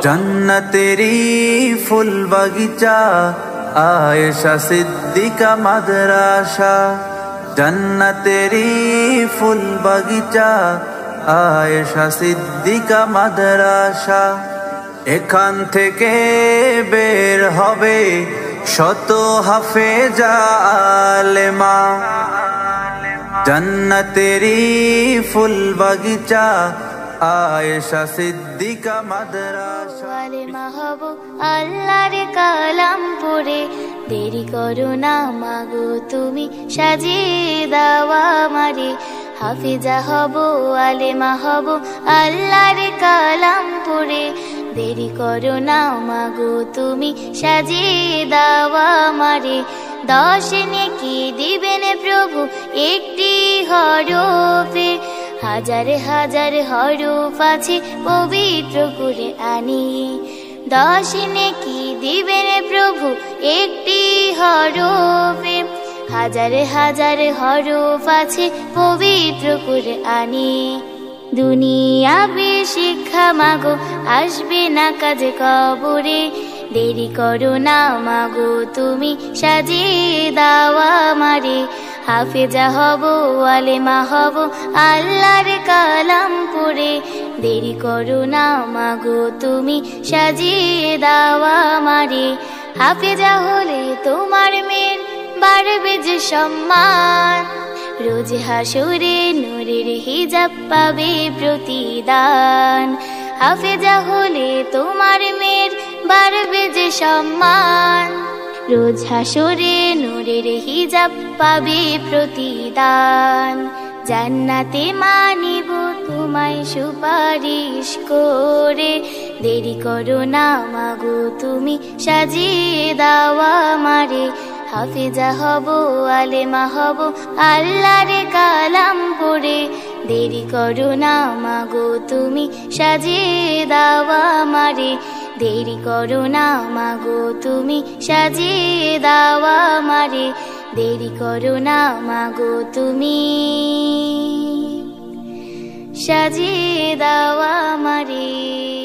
जन्नतेरी फूल बगीचा आयशा सिद्दीका मदरसा जन्नतेरी फूल बगीचा आयशा सिद्दीका मदरसा एखान थेके बेर होबे शत हाफेजा आलेमा जन्नतेरी फूल बगीचा आयशा सिद्दीका मदरसा आलेमा हबो आल्लाहर कालाम पढ़े देरी करो ना मागो तुमी साजिए दाओ आमारे हाफिजा हबो आलेमा हबो आल्लाहर कालाम पढ़े देरी करो ना मागो तुमी साजिए दाओ आमारे 10 नेकी दिबेन प्रभु एकटी हरफे हजार हजार हरफ आछे पवित्र कुरआने 10 नेकी दिबेन प्रभु एकटी हरफे हजार हजार हरफ आछे पवित्र कुरआने दुनियावी शिक्षा मागो आसबे ना काजे कबरे देरी करो ना मागो तुमी साजिए दाओ आमारे हाफिजा हबो आलेमा हबो आल्लाहर कालाम पढ़े देरी करो ना मागो तुमी साजिए दाओ आमारे हाफिजा होले तोमार मेर बाड़बे जे सम्मान रोज हाशरे नूरेर हिजाब पाबे प्रतिदान हाफिजा होले तोमार मेर बाड़बे जे सम्मान रोज हाशरे नूरेर हिजाब पाबे प्रतिदान জান্নাতে মানিব তোমায় সুপারিশ করে দেরি করো না মাগো তুমি সাজিয়ে দাও আমারে হাফিজা হব আলেমা হব আল্লাহর কালাম পড়ে দেরি করো না মাগো তুমি সাজিয়ে দাও আমারে দেরি করো না মাগো তুমি সাজিয়ে দাও আমারে দেরি করো না মাগো তুমি সাজিয়ে দাও আমারে।